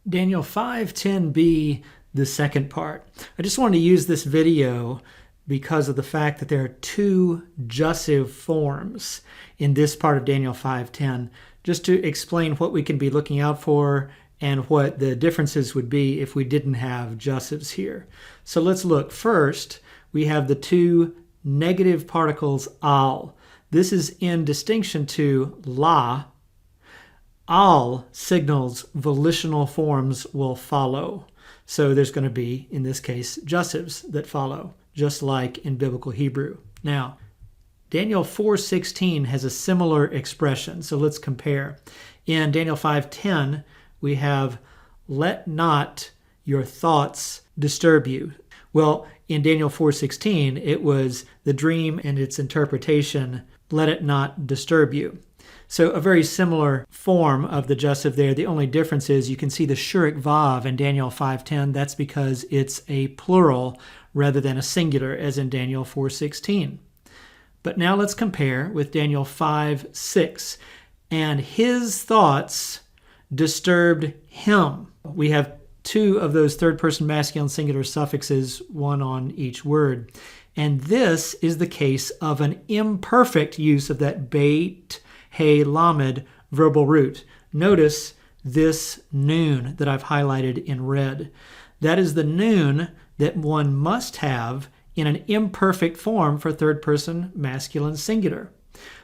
Daniel 5:10b, the second part. I just wanted to use this video because of the fact that there are two jussive forms in this part of Daniel 5:10, just to explain what we can be looking out for and what the differences would be if we didn't have jussives here. So let's look. First, we have the two negative particles al. This is in distinction to la. Al signals volitional forms will follow. So there's going to be, in this case, jussives that follow, just like in biblical Hebrew. Now, Daniel 4:16 has a similar expression, so let's compare. In Daniel 5:10, we have, "Let not your thoughts disturb you." Well, in Daniel 4:16, it was the dream and its interpretation, "Let it not disturb you." So a very similar form of the jussive there. The only difference is you can see the shurik vav in Daniel 5:10. That's because it's a plural rather than a singular, as in Daniel 4:16. But now let's compare with Daniel 5:6. "And his thoughts disturbed him." We have two of those third-person masculine singular suffixes, one on each word. And this is the case of an imperfect use of that beit Hey Lamed verbal root. Notice this noon that I've highlighted in red. That is the noon that one must have in an imperfect form for third person masculine singular.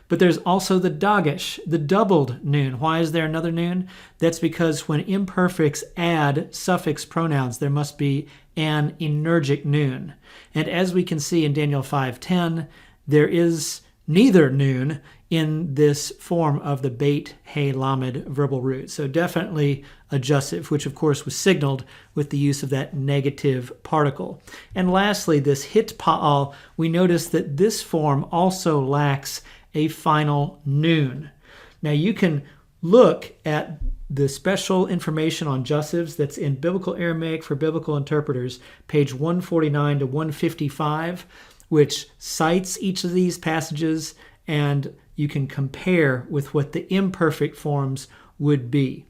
But there's also the dagesh, the doubled noon. Why is there another noon? That's because when imperfects add suffix pronouns, there must be an energic noon. And as we can see in Daniel 5:10, there is neither noon in this form of the beit hey lamed verbal root. So definitely a jussive, which of course was signaled with the use of that negative particle. And lastly, this hit pa'al, we notice that this form also lacks a final noon. Now you can look at the special information on jussives that's in Biblical Aramaic for Biblical Interpreters, page 149 to 155, which cites each of these passages, and you can compare with what the imperfect forms would be.